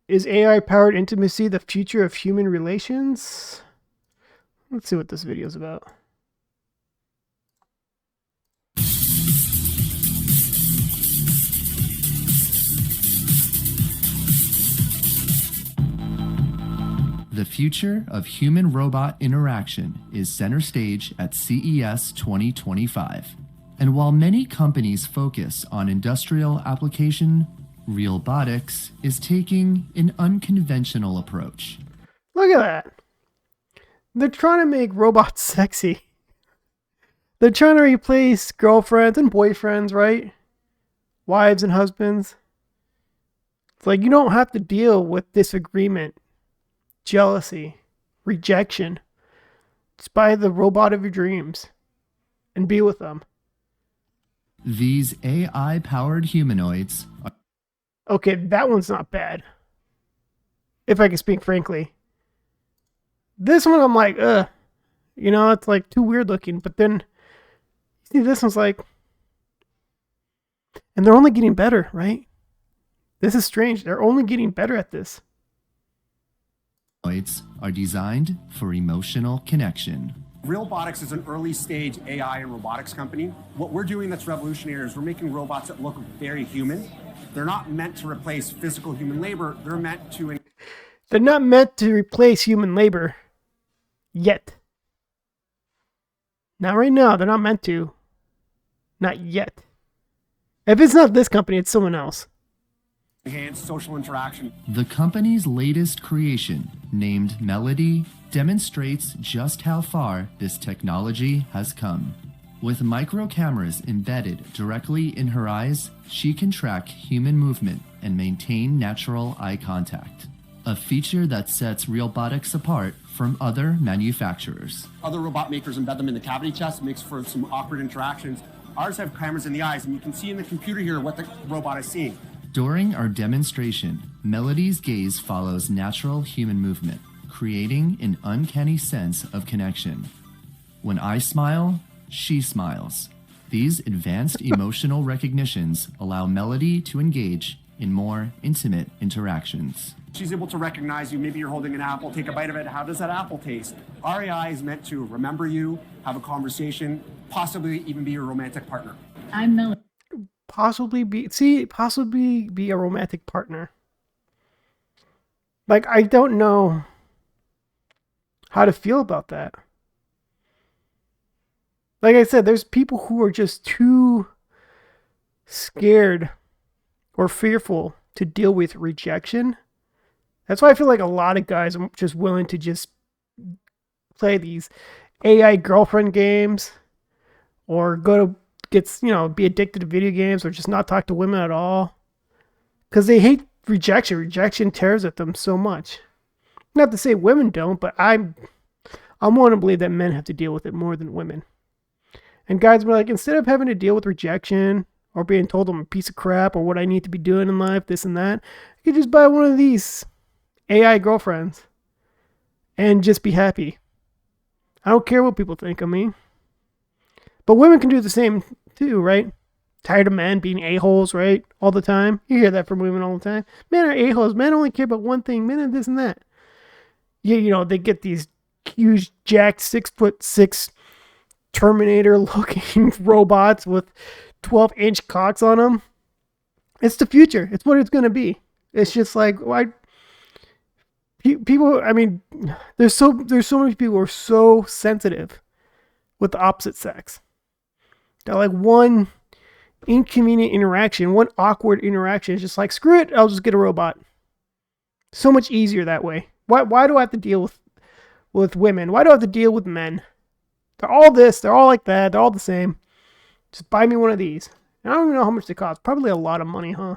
Is AI-powered intimacy the future of human relations? Let's see what this video is about. The future of human-robot interaction is center stage at CES 2025. And while many companies focus on industrial application, robotics is taking an unconventional approach. Look at that. They're trying to make robots sexy. They're trying to replace girlfriends and boyfriends, right? Wives and husbands. It's like you don't have to deal with disagreement, jealousy, rejection. Just buy the robot of your dreams and be with them. These AI-powered humanoids are... Okay, that one's not bad. If I can speak frankly. This one I'm like, ugh. You know, it's like too weird looking. But then, see, this one's like... And they're only getting better, right? This is strange. They're only getting better at this. are designed for emotional connection. Robotics is an early stage AI and robotics company. What we're doing that's revolutionary is we're making robots that look very human. They're not meant to replace physical human labor. They're not meant to replace human labor yet. Not right now. They're not meant to. Not yet. If it's not this company, it's someone else. Enhance social interaction. The company's latest creation, named Melody, demonstrates just how far this technology has come. With micro cameras embedded directly in her eyes, she can track human movement and maintain natural eye contact, a feature that sets Realbotics apart from other manufacturers. Other robot makers embed them in the cavity chest, makes for some awkward interactions. Ours have cameras in the eyes, and you can see in the computer here what the robot is seeing. During our demonstration, Melody's gaze follows natural human movement, creating an uncanny sense of connection. When I smile, she smiles. These advanced emotional recognitions allow Melody to engage in more intimate interactions. She's able to recognize you. Maybe you're holding an apple, take a bite of it. How does that apple taste? Our AI is meant to remember you, have a conversation, possibly even be your romantic partner. I'm Melody. Possibly be a romantic partner. Like, I don't know how to feel about that. Like I said, there's people who are just too scared or fearful to deal with rejection. That's why I feel like a lot of guys are just willing to just play these AI girlfriend games or be addicted to video games or just not talk to women at all. Because they hate rejection. Rejection tears at them so much. Not to say women don't, but I'm willing to believe that men have to deal with it more than women. And guys were like, instead of having to deal with rejection or being told I'm a piece of crap or what I need to be doing in life, this and that, I could just buy one of these AI girlfriends and just be happy. I don't care what people think of me. But women can do the same too, right? Tired of men being a-holes, right? All the time. You hear that from women all the time. Men are a-holes. Men only care about one thing. Men are this and that. Yeah, they get these huge, jacked, 6'6" Terminator-looking robots with 12-inch cocks on them. It's the future. It's what it's going to be. It's just like, people, I mean, there's so many people who are so sensitive with the opposite sex. That like one inconvenient interaction, one awkward interaction is just like, screw it, I'll just get a robot. So much easier that way. Why do I have to deal with women? Why do I have to deal with men? They're all this, they're all like that, they're all the same. Just buy me one of these. And I don't even know how much they cost. Probably a lot of money, huh?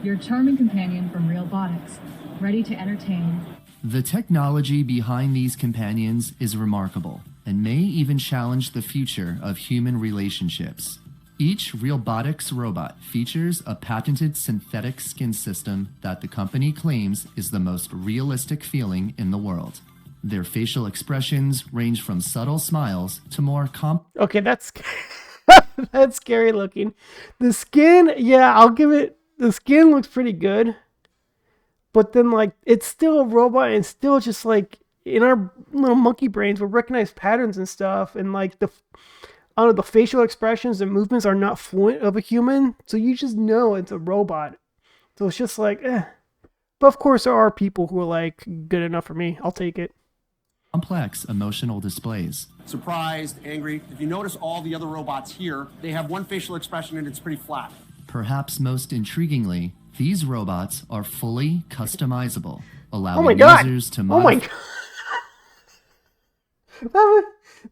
Your charming companion from Realbotics, ready to entertain. The technology behind these companions is remarkable and may even challenge the future of human relationships. Each Realbotics robot features a patented synthetic skin system that the company claims is the most realistic feeling in the world. Their facial expressions range from subtle smiles to more Okay, that's scary looking. The skin, yeah, I'll give it. The skin looks pretty good. But then, like, it's still a robot, and it's still just like in our little monkey brains, we'll recognize patterns and stuff, and like I don't know, the facial expressions and movements are not fluent of a human, so you just know it's a robot. So it's just like, eh. But of course, there are people who are like, good enough for me. I'll take it. Complex emotional displays. Surprised, angry. If you notice all the other robots here, they have one facial expression and it's pretty flat. Perhaps most intriguingly, these robots are fully customizable, Oh my allowing god! users to Oh my modify. god!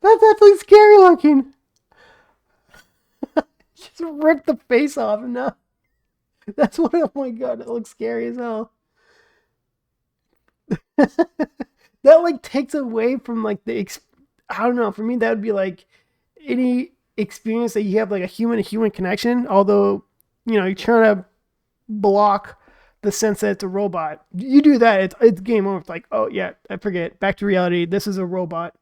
That's actually scary looking. Just rip the face off and now. That's what. Oh my god! That looks scary as hell. That like takes away from like I don't know. For me, that would be like any experience that you have like a human to human connection. Although, you know, you're trying to block the sense that it's a robot. You do that, it's game over. It's like, oh yeah, I forget. Back to reality. This is a robot.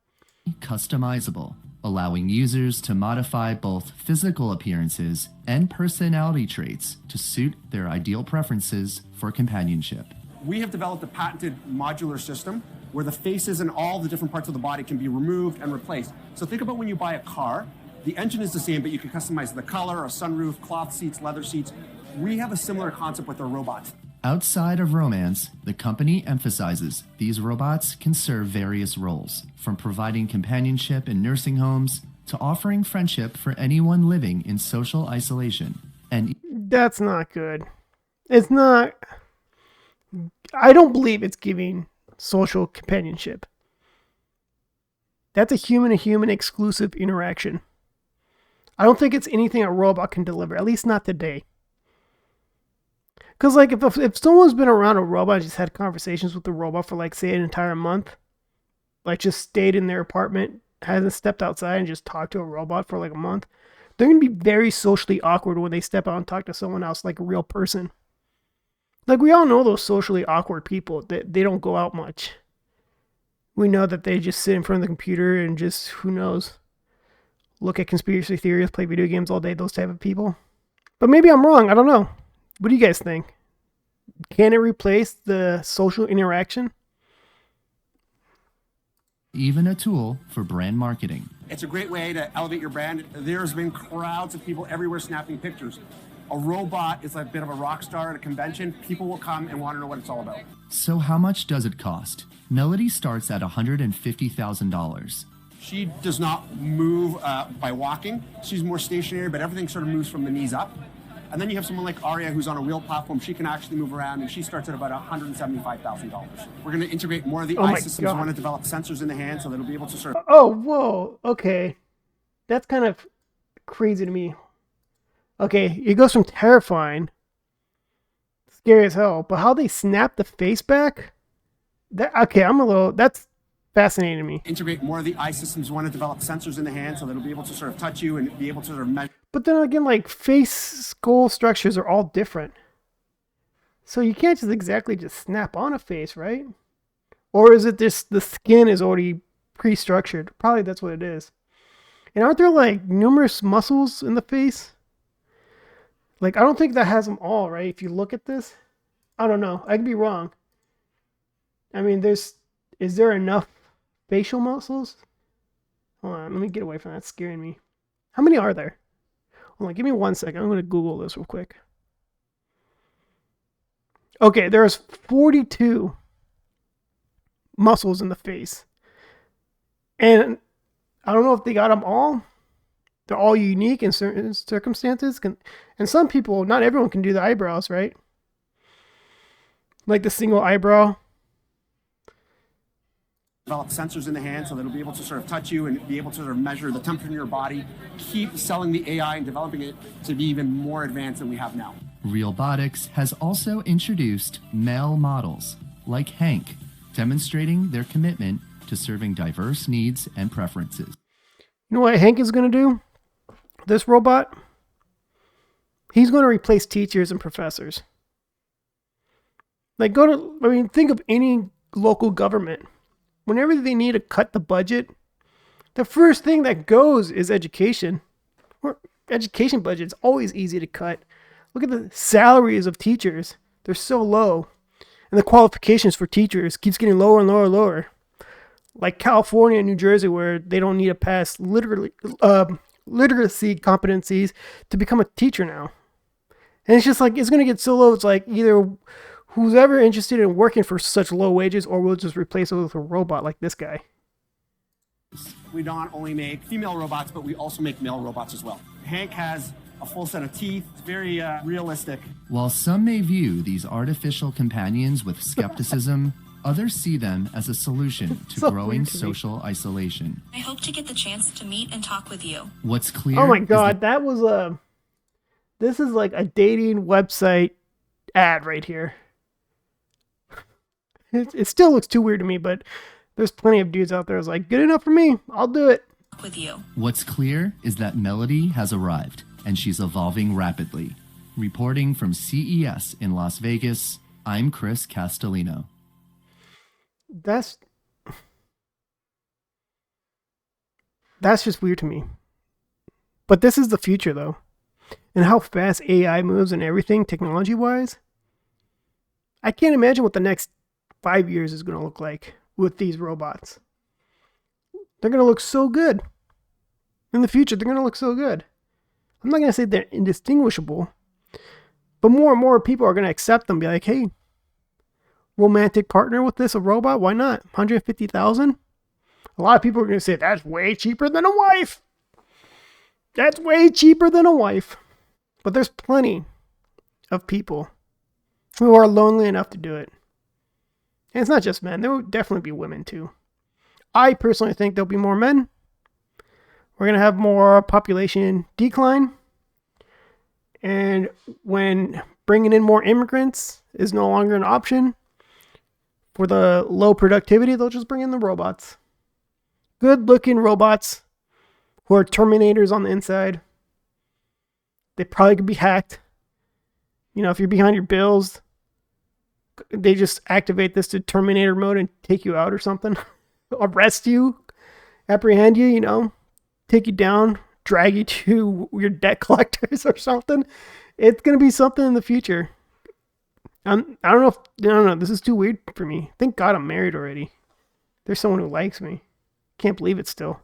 Customizable, allowing users to modify both physical appearances and personality traits to suit their ideal preferences for companionship. We have developed a patented modular system where the faces and all the different parts of the body can be removed and replaced. So think about when you buy a car, the engine is the same, but you can customize the color, a sunroof, cloth seats, leather seats. We have a similar concept with our robots. Outside of romance, the company emphasizes these robots can serve various roles, from providing companionship in nursing homes to offering friendship for anyone living in social isolation. And That's not good. It's not. I don't believe it's giving social companionship. That's a human-to-human exclusive interaction. I don't think it's anything a robot can deliver, at least not today. Because, like, if someone's been around a robot and just had conversations with the robot for, like, say, an entire month, like, just stayed in their apartment, hasn't stepped outside and just talked to a robot for, like, a month, they're going to be very socially awkward when they step out and talk to someone else like a real person. Like, we all know those socially awkward people, that they don't go out much. We know that they just sit in front of the computer and just, who knows, look at conspiracy theories, play video games all day, those type of people. But maybe I'm wrong, I don't know. What do you guys think? Can it replace the social interaction? even a tool for brand marketing. It's a great way to elevate your brand. There's been crowds of people everywhere snapping pictures. A robot is a bit of a rock star at a convention. People will come and want to know what it's all about. So how much does it cost? Melody starts at $150,000. She does not move by walking. She's more stationary, but everything sort of moves from the knees up. And then you have someone like Aria who's on a wheel platform. She can actually move around, and she starts at about $175,000. We're going to integrate more of the eye systems. We want to develop sensors in the hand so that it'll be able to sort of... Oh, whoa. Okay. That's kind of crazy to me. Okay, it goes from terrifying, scary as hell, but how they snap the face back? That's fascinating to me. Integrate more of the eye systems. We want to develop sensors in the hand so that it'll be able to sort of touch you and be able to sort of measure. But then again, like, face skull structures are all different. So you can't just exactly just snap on a face, right? Or is it just the skin is already pre-structured? Probably that's what it is. And aren't there like numerous muscles in the face? Like, I don't think that has them all, right? If you look at this, I don't know. I could be wrong. I mean, is there enough facial muscles? Hold on, let me get away from that. It's scaring me. How many are there? Hold on, give me 1 second. I'm going to Google this real quick. Okay, there's 42 muscles in the face. And I don't know if they got them all. They're all unique in certain circumstances. And some people, not everyone can do the eyebrows, right? Like the single eyebrow. Develop sensors in the hand so that it'll be able to sort of touch you and be able to sort of measure the temperature in your body. Keep selling the AI and developing it to be even more advanced than we have now. Realbotics has also introduced male models, like Hank, demonstrating their commitment to serving diverse needs and preferences. You know what Hank is going to do? This robot, he's going to replace teachers and professors. Like, think of any local government. Whenever they need to cut the budget, the first thing that goes is education. Education budget is always easy to cut. Look at the salaries of teachers. They're so low. And the qualifications for teachers keeps getting lower and lower and lower. Like California and New Jersey, where they don't need to pass literacy competencies to become a teacher now. And it's just like, it's going to get so low. It's like either who's ever interested in working for such low wages, or we'll just replace it with a robot like this guy. We not only make female robots, but we also make male robots as well. Hank has a full set of teeth. It's very realistic. While some may view these artificial companions with skepticism, others see them as a solution to growing social isolation. I hope to get the chance to meet and talk with you. What's clear? Oh my God, that was a... This is like a dating website ad right here. It still looks too weird to me, but there's plenty of dudes out there who's like, good enough for me. I'll do it. With you. What's clear is that Melody has arrived, and she's evolving rapidly. Reporting from CES in Las Vegas, I'm Chris Castellino. That's just weird to me. But this is the future, though. And how fast AI moves and everything, technology-wise. I can't imagine what the next 5 years is going to look like with these robots. They're going to look so good. In the future, they're going to look so good. I'm not going to say they're indistinguishable. But more and more people are going to accept them. Be like, hey, romantic partner with this, a robot? Why not? $150,000? A lot of people are going to say, that's way cheaper than a wife. That's way cheaper than a wife. But there's plenty of people who are lonely enough to do it. And it's not just men. There will definitely be women too. I personally think there'll be more men. We're going to have more population decline. And when bringing in more immigrants is no longer an option for the low productivity, they'll just bring in the robots. Good looking robots who are Terminators on the inside. They probably could be hacked. You know, if you're behind your bills, they just activate this to Terminator mode and take you out or something. Arrest you, apprehend you, you know, take you down, drag you to your debt collectors or something. It's going to be something in the future. I don't know. This is too weird for me. Thank God I'm married already. There's someone who likes me. Can't believe it still.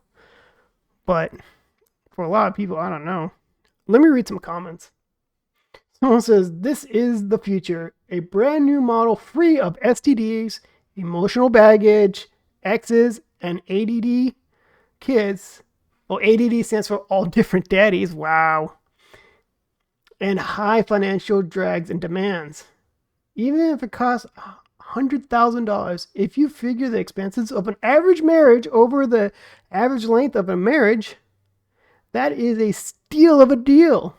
But for a lot of people, I don't know. Let me read some comments. Someone says, this is the future. A brand new model free of STDs, emotional baggage, exes, and ADD kids. Oh, ADD stands for all different daddies. Wow. And high financial drags and demands. Even if it costs $100,000, if you figure the expenses of an average marriage over the average length of a marriage, that is a steal of a deal.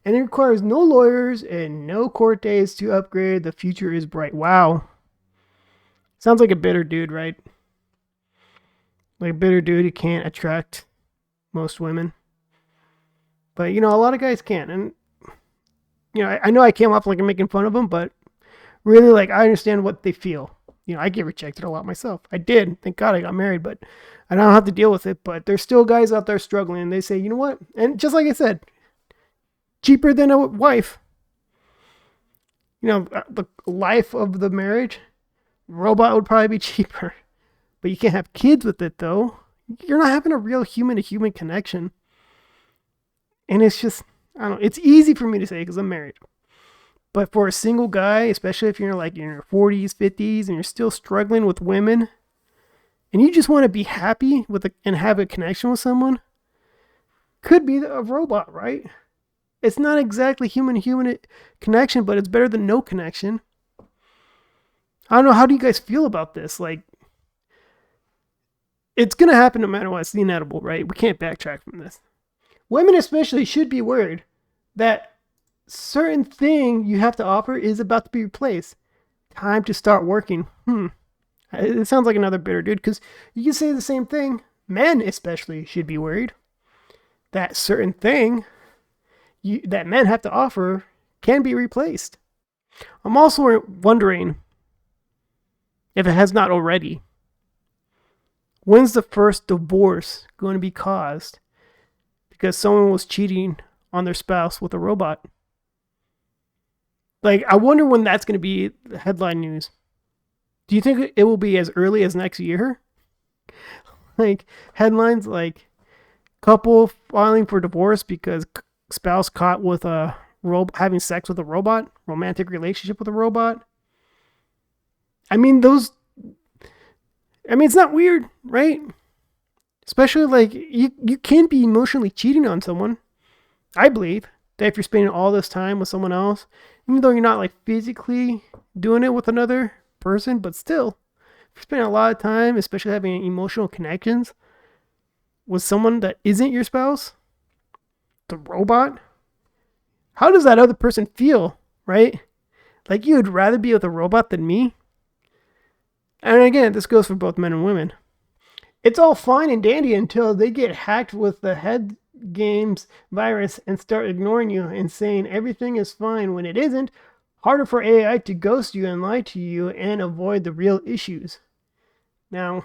And it requires no lawyers and no court days to upgrade. The future is bright. Wow. Sounds like a bitter dude, right? Like a bitter dude who can't attract most women. But, you know, a lot of guys can. And, you know, I know I came off like I'm making fun of them, but really, like, I understand what they feel. You know, I get rejected a lot myself. I did. Thank God I got married, but I don't have to deal with it. But there's still guys out there struggling, and they say, you know what? And just like I said, cheaper than a wife. You know, the life of the marriage, robot would probably be cheaper. But you can't have kids with it, though. You're not having a real human-to-human connection. And it's just, I don't know. It's easy for me to say because I'm married. But for a single guy, especially if you're like in your 40s, 50s, and you're still struggling with women, and you just want to be happy with and have a connection with someone, could be a robot, right? It's not exactly human-to-human connection, but it's better than no connection. I don't know. How do you guys feel about this? Like, it's going to happen no matter what. It's the inevitable, right? We can't backtrack from this. Women especially should be worried that certain thing you have to offer is about to be replaced. Time to start working. It sounds like another bitter dude, because you can say the same thing. Men especially should be worried that certain thing that men have to offer can be replaced. I'm also wondering, if it has not already, when's the first divorce going to be caused because someone was cheating on their spouse with a robot? Like, I wonder when that's going to be the headline news. Do you think it will be as early as next year? Like, headlines like, couple filing for divorce because spouse caught with a having sex with a robot, romantic relationship with a robot. I mean, it's not weird, right? Especially, like, you can be emotionally cheating on someone. I believe that if you're spending all this time with someone else, even though you're not, like, physically doing it with another person, but still, if you're spending a lot of time, especially having emotional connections with someone that isn't your spouse, the robot, how does that other person feel, right? Like, you would rather be with a robot than me? And again, this goes for both men and women. It's all fine and dandy until they get hacked with the head games virus and start ignoring you and saying everything is fine when it isn't. Harder for AI to ghost you and lie to you and avoid the real issues. Now,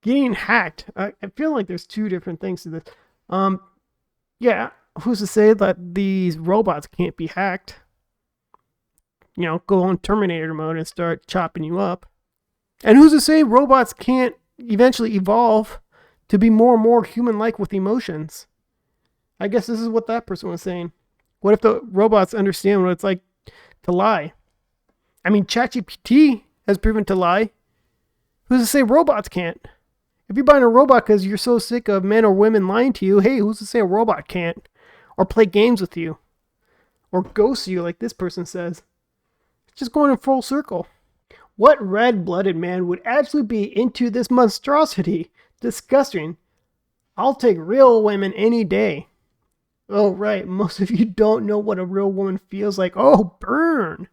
getting hacked, I feel like there's two different things to this. Yeah, who's to say that these robots can't be hacked? You know, go on Terminator mode and start chopping you up. And who's to say robots can't eventually evolve to be more and more human-like with emotions? I guess this is what that person was saying. What if the robots understand what it's like to lie? I mean, ChatGPT has proven to lie. Who's to say robots can't? If you're buying a robot because you're so sick of men or women lying to you, hey, who's to say a robot can't? Or play games with you? Or ghost you like this person says? It's just going in full circle. What red-blooded man would actually be into this monstrosity? Disgusting. I'll take real women any day. Oh, right. Most of you don't know what a real woman feels like. Oh, burn.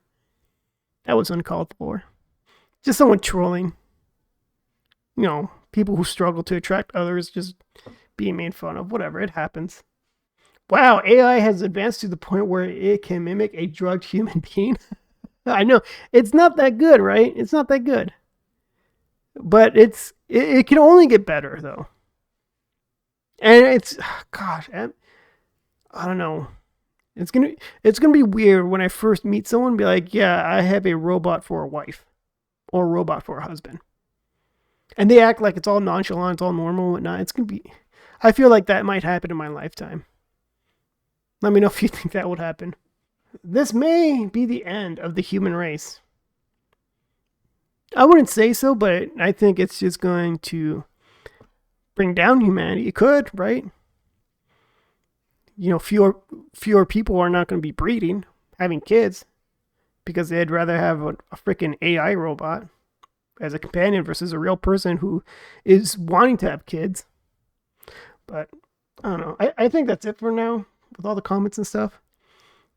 That was uncalled for. Just someone trolling. You know, people who struggle to attract others just being made fun of. Whatever, it happens. Wow, AI has advanced to the point where it can mimic a drugged human being. I know. It's not that good, right? It's not that good. But it can only get better, though. And it's, gosh, I don't know. It's gonna be weird when I first meet someone and be like, yeah, I have a robot for a wife. Or a robot for a husband. And they act like it's all nonchalant, it's all normal and whatnot. It's gonna be, I feel like that might happen in my lifetime. Let me know if you think that would happen. This may be the end of the human race. I wouldn't say so, but I think it's just going to bring down humanity. It could, right? You know, fewer people are not going to be breeding, having kids, because they'd rather have a freaking AI robot as a companion versus a real person who is wanting to have kids. But I don't know. I think that's it for now with all the comments and stuff.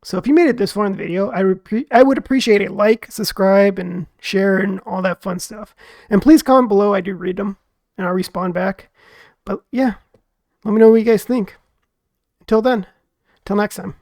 So if you made it this far in the video, I would appreciate a like, subscribe, and share, and all that fun stuff. And please comment below. I do read them, and I'll respond back. But yeah, let me know what you guys think. Until then, till next time.